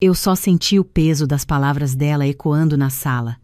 Eu só senti o peso das palavras dela ecoando na sala.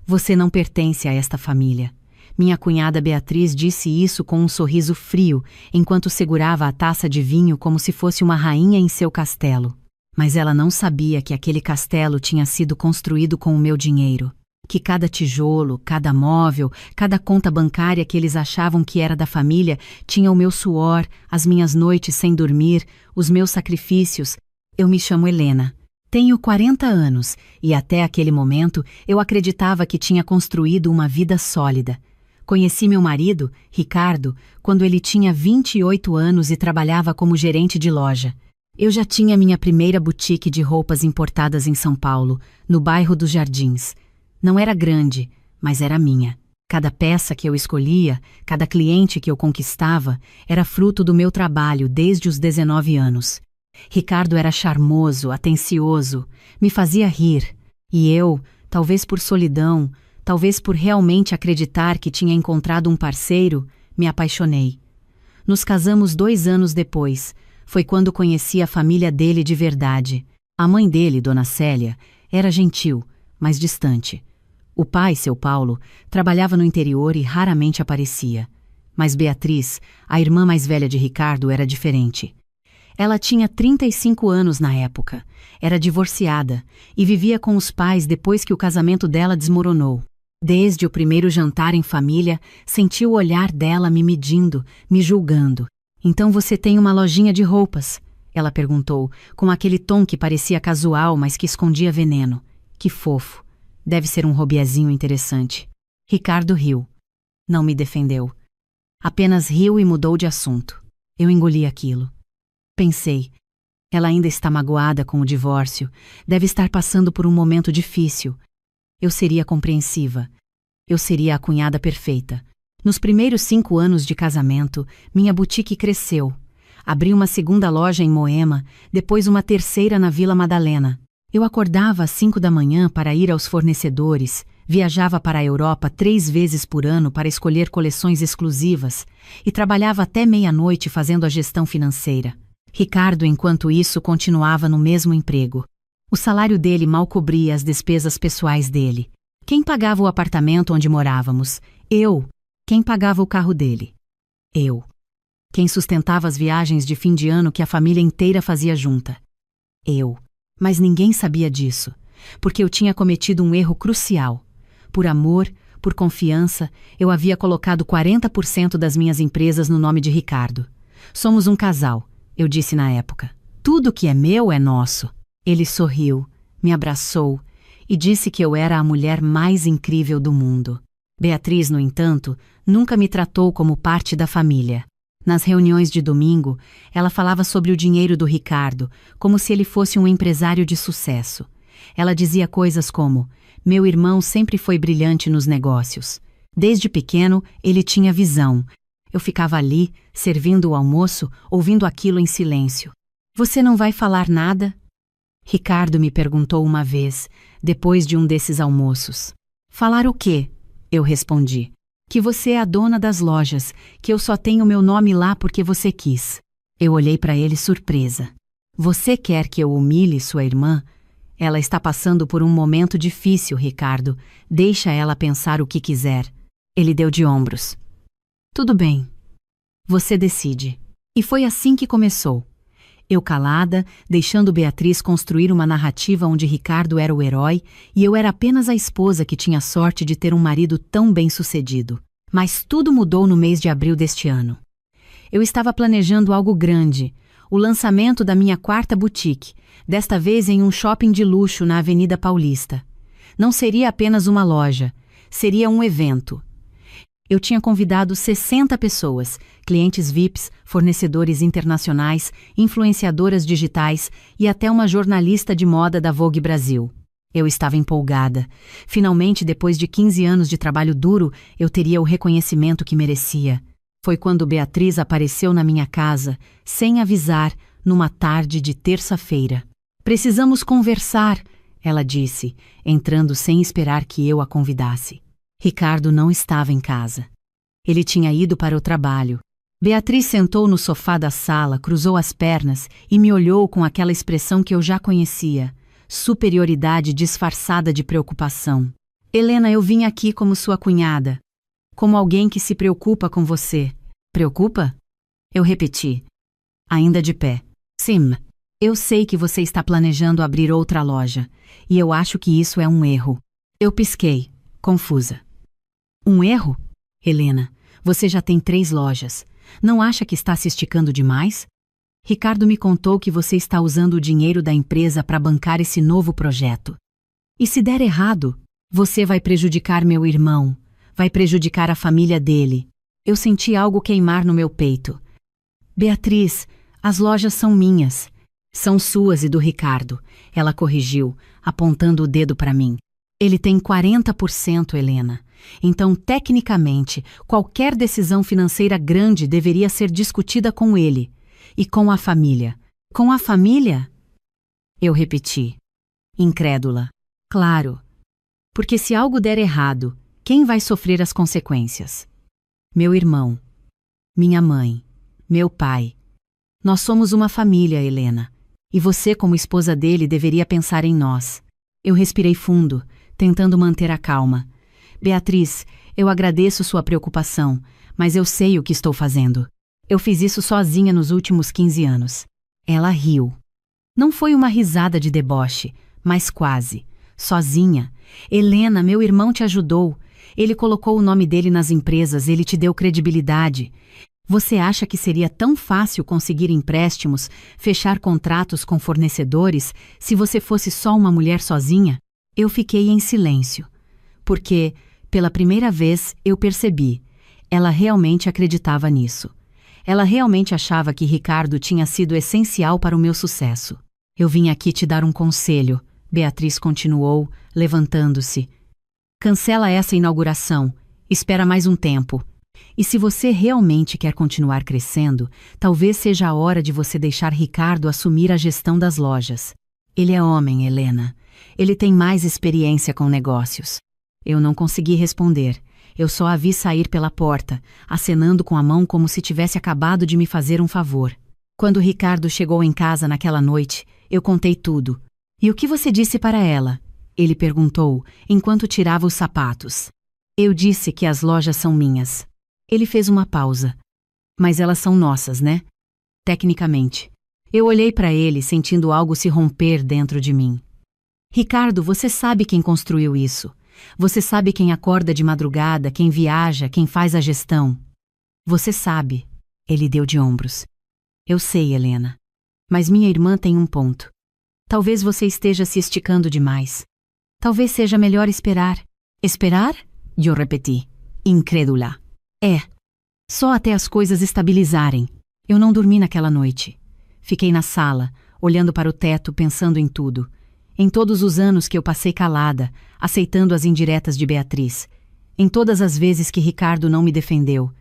Você não pertence a esta família. Minha cunhada Beatriz disse isso com um sorriso frio, enquanto segurava a taça de vinho como se fosse uma rainha em seu castelo. Mas ela não sabia que aquele castelo tinha sido construído com o meu dinheiro. Que cada tijolo, cada móvel, cada conta bancária que eles achavam que era da família tinha o meu suor, as minhas noites sem dormir, os meus sacrifícios. Eu me chamo Helena. Tenho 40 anos e até aquele momento eu acreditava que tinha construído uma vida sólida. Conheci meu marido, Ricardo, quando ele tinha 28 anos e trabalhava como gerente de loja. Eu já tinha minha primeira boutique de roupas importadas em São Paulo, no bairro dos Jardins. Não era grande, mas era minha. Cada peça que eu escolhia, cada cliente que eu conquistava, era fruto do meu trabalho desde os 19 anos. Ricardo era charmoso, atencioso, me fazia rir. E eu, talvez por solidão, talvez por realmente acreditar que tinha encontrado um parceiro, me apaixonei. Nos casamos 2 anos depois. Foi quando conheci a família dele de verdade. A mãe dele, Dona Célia, era gentil, mas distante. O pai, seu Paulo, trabalhava no interior e raramente aparecia. Mas Beatriz, a irmã mais velha de Ricardo, era diferente. Ela tinha 35 anos na época, era divorciada e vivia com os pais depois que o casamento dela desmoronou. Desde o primeiro jantar em família, senti o olhar dela me medindo, me julgando. Então você tem uma lojinha de roupas? Ela perguntou, com aquele tom que parecia casual, mas que escondia veneno. Que fofo. Deve ser um hobbyzinho interessante. Ricardo riu. Não me defendeu. Apenas riu e mudou de assunto. Eu engoli aquilo. Pensei, ela ainda está magoada com o divórcio, deve estar passando por um momento difícil. Eu seria compreensiva. Eu seria a cunhada perfeita. Nos primeiros 5 anos de casamento, minha boutique cresceu. Abri uma segunda loja em Moema, depois uma terceira na Vila Madalena. Eu acordava às 5 da manhã para ir aos fornecedores, viajava para a Europa 3 vezes por ano para escolher coleções exclusivas e trabalhava até meia-noite fazendo a gestão financeira. Ricardo, enquanto isso, continuava no mesmo emprego. O salário dele mal cobria as despesas pessoais dele. Quem pagava o apartamento onde morávamos? Eu. Quem pagava o carro dele? Eu. Quem sustentava as viagens de fim de ano que a família inteira fazia junta? Eu. Mas ninguém sabia disso, porque eu tinha cometido um erro crucial. Por amor, por confiança, eu havia colocado 40% das minhas empresas no nome de Ricardo. Somos um casal, eu disse na época. Tudo que é meu é nosso. Ele sorriu, me abraçou e disse que eu era a mulher mais incrível do mundo. Beatriz, no entanto, nunca me tratou como parte da família. Nas reuniões de domingo, ela falava sobre o dinheiro do Ricardo, como se ele fosse um empresário de sucesso. Ela dizia coisas como: meu irmão sempre foi brilhante nos negócios. Desde pequeno, ele tinha visão. Eu ficava ali, servindo o almoço, ouvindo aquilo em silêncio. Você não vai falar nada? Ricardo me perguntou uma vez, depois de um desses almoços. Falar o quê? Eu respondi. Que você é a dona das lojas, que eu só tenho meu nome lá porque você quis. Eu olhei para ele surpresa. Você quer que eu humilhe sua irmã? Ela está passando por um momento difícil, Ricardo. Deixa ela pensar o que quiser. Ele deu de ombros. Tudo bem. Você decide. E foi assim que começou. Eu calada, deixando Beatriz construir uma narrativa onde Ricardo era o herói e eu era apenas a esposa que tinha sorte de ter um marido tão bem-sucedido. Mas tudo mudou no mês de abril deste ano. Eu estava planejando algo grande, o lançamento da minha 4ª boutique, desta vez em um shopping de luxo na Avenida Paulista. Não seria apenas uma loja, seria um evento. Eu tinha convidado 60 pessoas, clientes VIPs, fornecedores internacionais, influenciadoras digitais e até uma jornalista de moda da Vogue Brasil. Eu estava empolgada. Finalmente, depois de 15 anos de trabalho duro, eu teria o reconhecimento que merecia. Foi quando Beatriz apareceu na minha casa, sem avisar, numa tarde de terça-feira. Precisamos conversar, ela disse, entrando sem esperar que eu a convidasse. Ricardo não estava em casa. Ele tinha ido para o trabalho. Beatriz sentou no sofá da sala, cruzou as pernas e me olhou com aquela expressão que eu já conhecia. superioridade disfarçada de preocupação. Helena, eu vim aqui como sua cunhada, como alguém que se preocupa com você. Preocupa? Eu repeti, ainda de pé. Sim, eu sei que você está planejando abrir outra loja, e eu acho que isso é um erro. Eu pisquei, confusa. Um erro? Helena, você já tem 3 lojas. Não acha que está se esticando demais? Ricardo me contou que você está usando o dinheiro da empresa para bancar esse novo projeto. E se der errado, você vai prejudicar meu irmão, vai prejudicar a família dele. Eu senti algo queimar no meu peito. Beatriz, as lojas são minhas. São suas e do Ricardo, ela corrigiu, apontando o dedo para mim. Ele tem 40%, Helena. Então, tecnicamente, qualquer decisão financeira grande deveria ser discutida com ele. E com a família. Com a família? Eu repeti, incrédula. Claro. Porque se algo der errado, quem vai sofrer as consequências? Meu irmão. Minha mãe. Meu pai. Nós somos uma família, Helena. E você, como esposa dele, deveria pensar em nós. Eu respirei fundo, tentando manter a calma. Beatriz, eu agradeço sua preocupação, mas eu sei o que estou fazendo. Eu fiz isso sozinha nos últimos 15 anos. Ela riu. Não foi uma risada de deboche, mas quase. Sozinha. Helena, meu irmão te ajudou. Ele colocou o nome dele nas empresas, ele te deu credibilidade. Você acha que seria tão fácil conseguir empréstimos, fechar contratos com fornecedores, se você fosse só uma mulher sozinha? Eu fiquei em silêncio. Porque, pela primeira vez, eu percebi. Ela realmente acreditava nisso. Ela realmente achava que Ricardo tinha sido essencial para o meu sucesso. Eu vim aqui te dar um conselho, Beatriz continuou, levantando-se. Cancela essa inauguração. Espera mais um tempo. E se você realmente quer continuar crescendo, talvez seja a hora de você deixar Ricardo assumir a gestão das lojas. Ele é homem, Helena. Ele tem mais experiência com negócios. Eu não consegui responder. Eu só a vi sair pela porta, acenando com a mão como se tivesse acabado de me fazer um favor. Quando Ricardo chegou em casa naquela noite, eu contei tudo. E o que você disse para ela? Ele perguntou, enquanto tirava os sapatos. Eu disse que as lojas são minhas. Ele fez uma pausa. Mas elas são nossas, né? Tecnicamente. Eu olhei para ele, sentindo algo se romper dentro de mim. Ricardo, você sabe quem construiu isso. Você sabe quem acorda de madrugada, quem viaja, quem faz a gestão. Você sabe. Ele deu de ombros. Eu sei, Helena. Mas minha irmã tem um ponto. Talvez você esteja se esticando demais. Talvez seja melhor esperar. Esperar? Eu repeti, incrédula. É. Só até as coisas estabilizarem. Eu não dormi naquela noite. Fiquei na sala, olhando para o teto, pensando em tudo. Em todos os anos que eu passei calada, aceitando as indiretas de Beatriz. Em todas as vezes que Ricardo não me defendeu.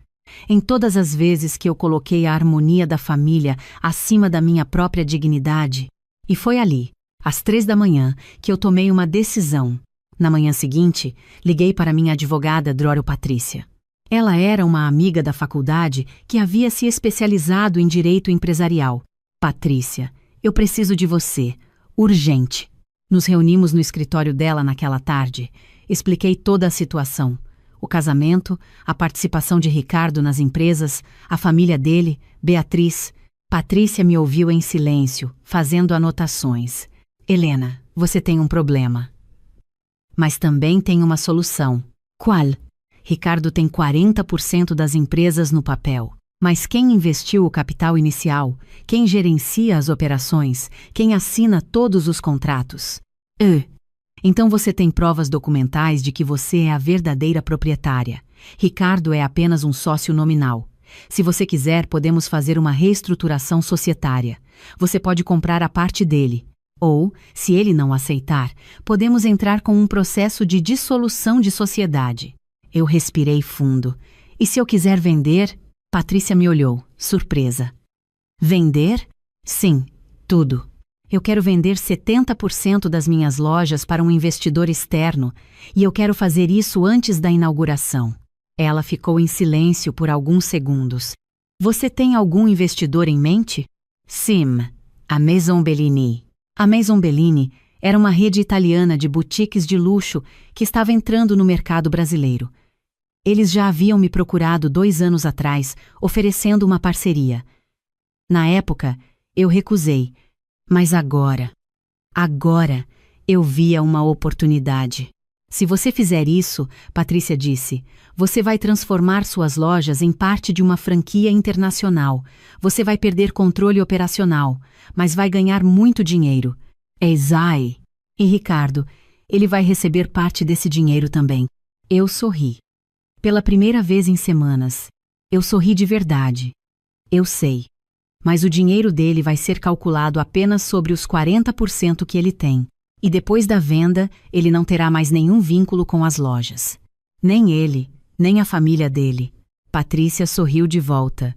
Em todas as vezes que eu coloquei a harmonia da família acima da minha própria dignidade. E foi ali, às 3 da manhã, que eu tomei uma decisão. Na manhã seguinte, liguei para minha advogada Droro Patrícia. Ela era uma amiga da faculdade que havia se especializado em direito empresarial. Patrícia, eu preciso de você. Urgente. Nos reunimos no escritório dela naquela tarde. Expliquei toda a situação. O casamento, a participação de Ricardo nas empresas, a família dele, Beatriz. Patrícia me ouviu em silêncio, fazendo anotações. Helena, você tem um problema. Mas também tem uma solução. Qual? Ricardo tem 40% das empresas no papel. Mas quem investiu o capital inicial? Quem gerencia as operações? Quem assina todos os contratos? Então você tem provas documentais de que você é a verdadeira proprietária. Ricardo é apenas um sócio nominal. Se você quiser, podemos fazer uma reestruturação societária. Você pode comprar a parte dele. Ou, se ele não aceitar, podemos entrar com um processo de dissolução de sociedade. Eu respirei fundo. E se eu quiser vender? Patrícia me olhou, surpresa. Vender? Sim, tudo. Eu quero vender 70% das minhas lojas para um investidor externo e eu quero fazer isso antes da inauguração. Ela ficou em silêncio por alguns segundos. Você tem algum investidor em mente? Sim, a Maison Bellini. A Maison Bellini Era uma rede italiana de boutiques de luxo que estava entrando no mercado brasileiro. Eles já haviam me procurado 2 anos atrás, oferecendo uma parceria. Na época, eu recusei, mas agora, eu via uma oportunidade. Se você fizer isso, Patrícia disse, você vai transformar suas lojas em parte de uma franquia internacional. Você vai perder controle operacional, mas vai ganhar muito dinheiro. É Isai. E Ricardo, ele vai receber parte desse dinheiro também. Eu sorri. Pela primeira vez em semanas. Eu sorri de verdade. Eu sei. Mas o dinheiro dele vai ser calculado apenas sobre os 40% que ele tem. E depois da venda, ele não terá mais nenhum vínculo com as lojas. Nem ele, nem a família dele. Patrícia sorriu de volta.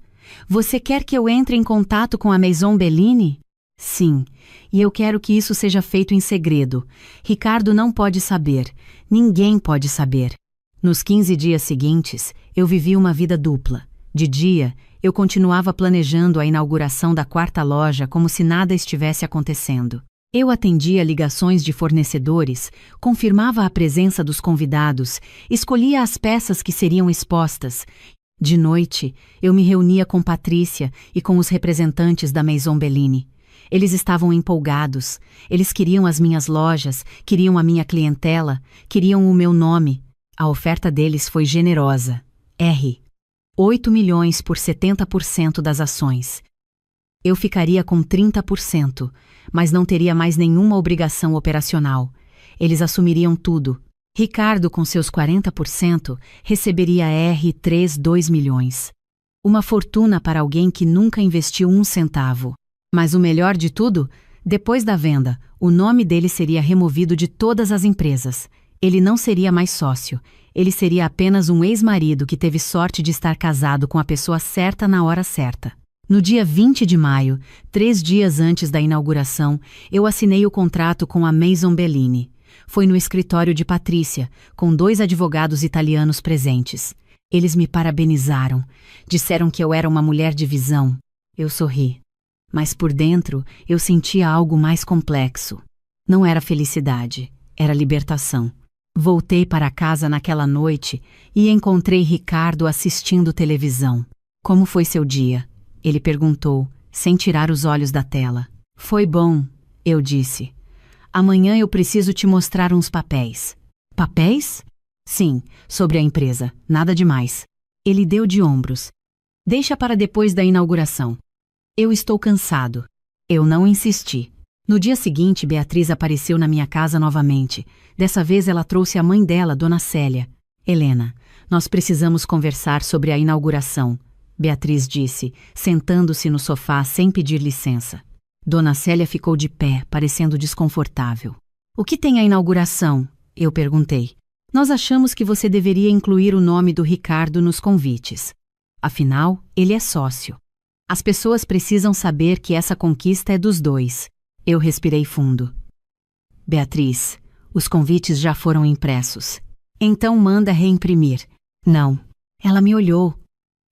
Você quer que eu entre em contato com a Maison Bellini? Sim, e eu quero que isso seja feito em segredo. Ricardo não pode saber. Ninguém pode saber. Nos 15 dias seguintes, eu vivi uma vida dupla. De dia, eu continuava planejando a inauguração da 4ª loja como se nada estivesse acontecendo. Eu atendia ligações de fornecedores, confirmava a presença dos convidados, escolhia as peças que seriam expostas. De noite, eu me reunia com Patrícia e com os representantes da Maison Bellini. Eles estavam empolgados, eles queriam as minhas lojas, queriam a minha clientela, queriam o meu nome. A oferta deles foi generosa. 8 milhões por 70% das ações. Eu ficaria com 30%, mas não teria mais nenhuma obrigação operacional. Eles assumiriam tudo. Ricardo, com seus 40%, receberia 2 milhões. Uma fortuna para alguém que nunca investiu 1 centavo. Mas o melhor de tudo, depois da venda, o nome dele seria removido de todas as empresas. Ele não seria mais sócio. Ele seria apenas um ex-marido que teve sorte de estar casado com a pessoa certa na hora certa. No dia 20 de maio, 3 dias antes da inauguração, eu assinei o contrato com a Maison Bellini. Foi no escritório de Patrícia, com 2 advogados italianos presentes. Eles me parabenizaram. Disseram que eu era uma mulher de visão. Eu sorri. Mas por dentro, eu sentia algo mais complexo. Não era felicidade, era libertação. Voltei para casa naquela noite e encontrei Ricardo assistindo televisão. Como foi seu dia? Ele perguntou, sem tirar os olhos da tela. Foi bom, eu disse. Amanhã eu preciso te mostrar uns papéis. Papéis? Sim, sobre a empresa, nada demais. Ele deu de ombros. Deixa para depois da inauguração. Eu estou cansado. Eu não insisti. No dia seguinte, Beatriz apareceu na minha casa novamente. Dessa vez ela trouxe a mãe dela, Dona Célia. Helena, nós precisamos conversar sobre a inauguração, Beatriz disse, sentando-se no sofá sem pedir licença. Dona Célia ficou de pé, parecendo desconfortável. O que tem a inauguração? Eu perguntei. Nós achamos que você deveria incluir o nome do Ricardo nos convites. Afinal, ele é sócio. As pessoas precisam saber que essa conquista é dos dois. Eu respirei fundo. Beatriz, os convites já foram impressos. Então manda reimprimir. Não. Ela me olhou.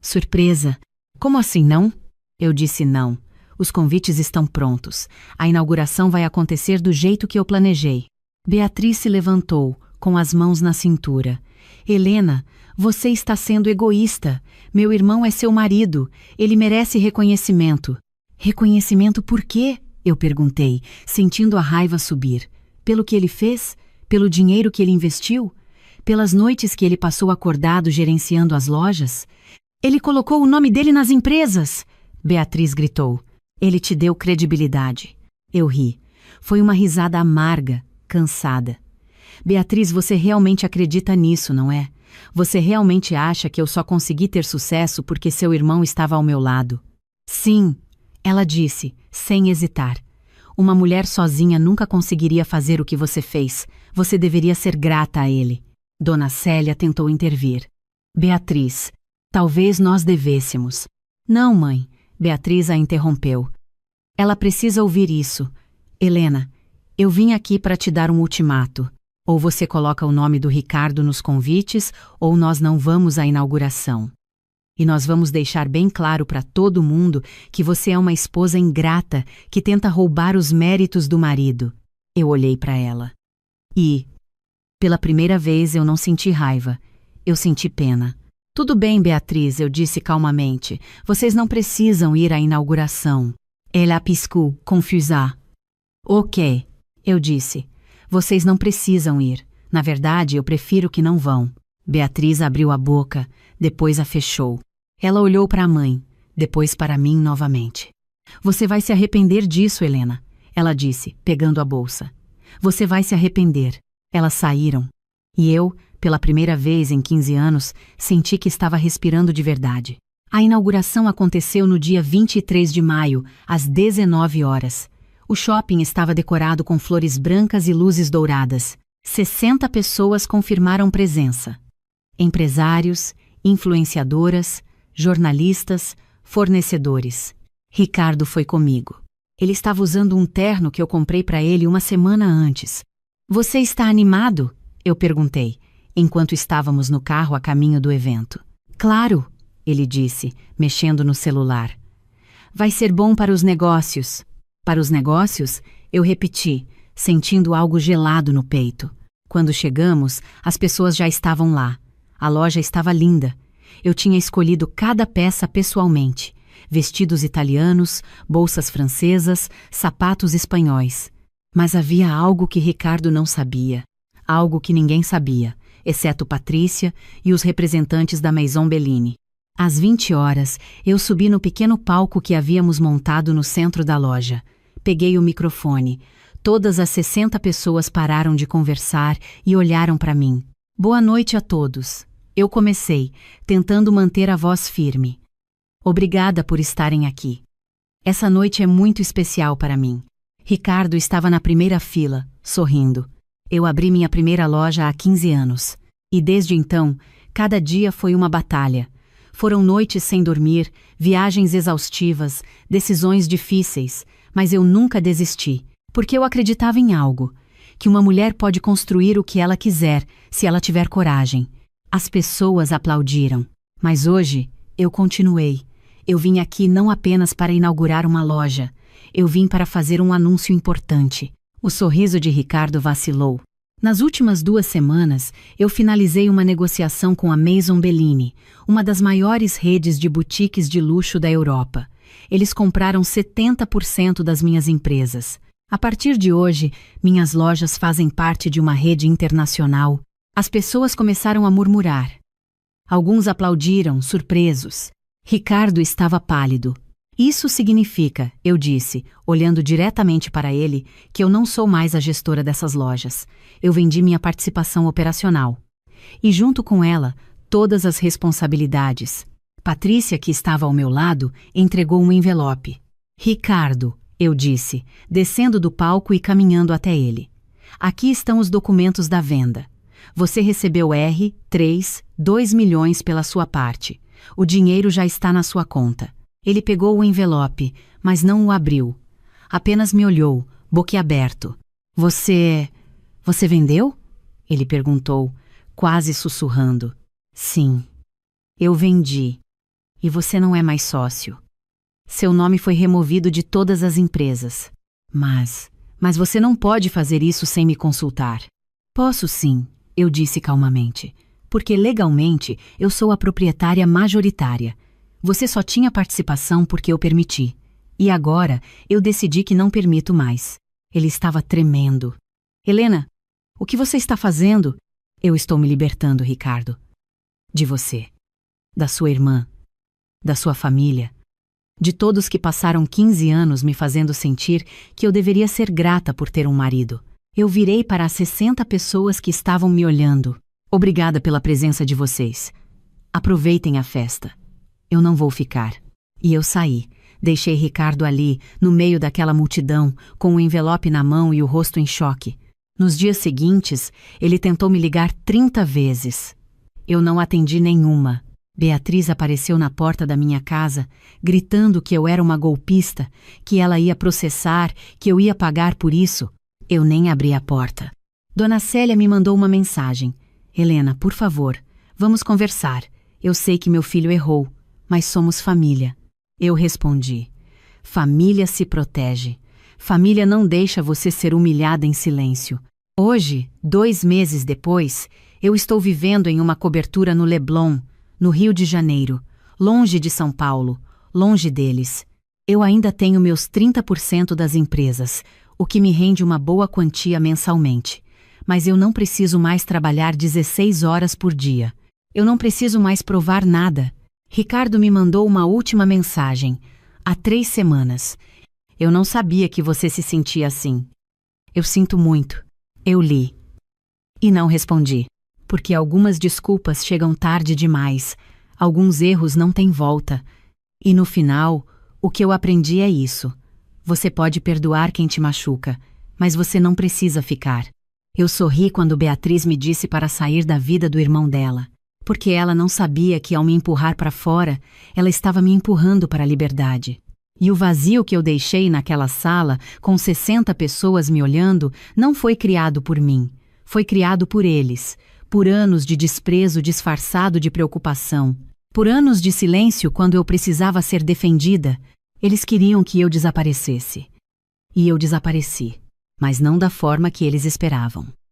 Surpresa. Como assim não? Eu disse não. Os convites estão prontos. A inauguração vai acontecer do jeito que eu planejei. Beatriz se levantou, com as mãos na cintura. Helena, você está sendo egoísta. Meu irmão é seu marido. Ele merece reconhecimento. Reconhecimento por quê? Eu perguntei, sentindo a raiva subir. Pelo que ele fez? Pelo dinheiro que ele investiu? Pelas noites que ele passou acordado gerenciando as lojas? Ele colocou o nome dele nas empresas! Beatriz gritou. Ele te deu credibilidade. Eu ri. Foi uma risada amarga, cansada. Beatriz, você realmente acredita nisso, não é? Você realmente acha que eu só consegui ter sucesso porque seu irmão estava ao meu lado? Sim, ela disse, sem hesitar. Uma mulher sozinha nunca conseguiria fazer o que você fez. Você deveria ser grata a ele. Dona Célia tentou intervir. Beatriz, talvez nós devêssemos. Não, mãe. Beatriz a interrompeu. Ela precisa ouvir isso. Helena, eu vim aqui para te dar um ultimato. Ou você coloca o nome do Ricardo nos convites, ou nós não vamos à inauguração. E nós vamos deixar bem claro para todo mundo que você é uma esposa ingrata que tenta roubar os méritos do marido. Eu olhei para ela. E, pela primeira vez, eu não senti raiva. Eu senti pena. Tudo bem, Beatriz, eu disse calmamente. Vocês não precisam ir à inauguração. Ela piscou, confusa. Ok, eu disse. Vocês não precisam ir. Na verdade, eu prefiro que não vão. Beatriz abriu a boca, depois a fechou. Ela olhou para a mãe, depois para mim novamente. Você vai se arrepender disso, Helena, ela disse, pegando a bolsa. Você vai se arrepender. Elas saíram. E eu, pela primeira vez em 15 anos, senti que estava respirando de verdade. A inauguração aconteceu no dia 23 de maio, às 19 horas. O shopping estava decorado com flores brancas e luzes douradas. 60 pessoas confirmaram presença. Empresários, influenciadoras, jornalistas, fornecedores. Ricardo foi comigo. Ele estava usando um terno que eu comprei para ele uma semana antes. Você está animado? Eu perguntei, enquanto estávamos no carro a caminho do evento. Claro, ele disse, mexendo no celular. Vai ser bom para os negócios. Para os negócios? Eu repeti, sentindo algo gelado no peito. Quando chegamos, as pessoas já estavam lá. A loja estava linda. Eu tinha escolhido cada peça pessoalmente. Vestidos italianos, bolsas francesas, sapatos espanhóis. Mas havia algo que Ricardo não sabia. Algo que ninguém sabia, exceto Patrícia e os representantes da Maison Bellini. Às 20 horas, eu subi no pequeno palco que havíamos montado no centro da loja. Peguei o microfone. Todas as 60 pessoas pararam de conversar e olharam para mim. Boa noite a todos. Eu comecei, tentando manter a voz firme. Obrigada por estarem aqui. Essa noite é muito especial para mim. Ricardo estava na primeira fila, sorrindo. Eu abri minha primeira loja há 15 anos. E desde então, cada dia foi uma batalha. Foram noites sem dormir, viagens exaustivas, decisões difíceis, mas eu nunca desisti, porque eu acreditava em algo, que uma mulher pode construir o que ela quiser, se ela tiver coragem. As pessoas aplaudiram, mas hoje eu continuei. Eu vim aqui não apenas para inaugurar uma loja, eu vim para fazer um anúncio importante. O sorriso de Ricardo vacilou. Nas últimas 2 semanas, eu finalizei uma negociação com a Maison Bellini, uma das maiores redes de boutiques de luxo da Europa. Eles compraram 70% das minhas empresas. A partir de hoje, minhas lojas fazem parte de uma rede internacional. As pessoas começaram a murmurar. Alguns aplaudiram, surpresos. Ricardo estava pálido. Isso significa, eu disse, olhando diretamente para ele, que eu não sou mais a gestora dessas lojas. Eu vendi minha participação operacional. E junto com ela, todas as responsabilidades. Patrícia, que estava ao meu lado, entregou um envelope. Ricardo, eu disse, descendo do palco e caminhando até ele. Aqui estão os documentos da venda. Você recebeu 2 milhões pela sua parte. O dinheiro já está na sua conta. Ele pegou o envelope, mas não o abriu. Apenas me olhou, boquiaberto. Você vendeu? Ele perguntou, quase sussurrando. Sim, eu vendi. E você não é mais sócio. Seu nome foi removido de todas as empresas. Mas você não pode fazer isso sem me consultar. Posso sim, eu disse calmamente, porque legalmente eu sou a proprietária majoritária. Você só tinha participação porque eu permiti. E agora eu decidi que não permito mais. Ele estava tremendo. Helena, o que você está fazendo? Eu estou me libertando, Ricardo. De você. Da sua irmã. Da sua família. De todos que passaram 15 anos me fazendo sentir que eu deveria ser grata por ter um marido. Eu virei para as 60 pessoas que estavam me olhando. Obrigada pela presença de vocês. Aproveitem a festa. Eu não vou ficar. E eu saí. Deixei Ricardo ali, no meio daquela multidão, com o envelope na mão e o rosto em choque. Nos dias seguintes, ele tentou me ligar 30 vezes. Eu não atendi nenhuma. Beatriz apareceu na porta da minha casa, gritando que eu era uma golpista, que ela ia processar, que eu ia pagar por isso. Eu nem abri a porta. Dona Célia me mandou uma mensagem. Helena, por favor, vamos conversar. Eu sei que meu filho errou, mas somos família. Eu respondi. Família se protege. Família não deixa você ser humilhada em silêncio. Hoje, 2 meses depois, eu estou vivendo em uma cobertura no Leblon, no Rio de Janeiro, longe de São Paulo, longe deles. Eu ainda tenho meus 30% das empresas, o que me rende uma boa quantia mensalmente. Mas eu não preciso mais trabalhar 16 horas por dia. Eu não preciso mais provar nada. Ricardo me mandou uma última mensagem, há 3 semanas. Eu não sabia que você se sentia assim. Eu sinto muito. Eu li. E não respondi. Porque algumas desculpas chegam tarde demais. Alguns erros não têm volta. E no final, o que eu aprendi é isso. Você pode perdoar quem te machuca, mas você não precisa ficar. Eu sorri quando Beatriz me disse para sair da vida do irmão dela, porque ela não sabia que ao me empurrar para fora, ela estava me empurrando para a liberdade. E o vazio que eu deixei naquela sala, com 60 pessoas me olhando, não foi criado por mim. Foi criado por eles, por anos de desprezo disfarçado de preocupação, por anos de silêncio quando eu precisava ser defendida. Eles queriam que eu desaparecesse. E eu desapareci, mas não da forma que eles esperavam.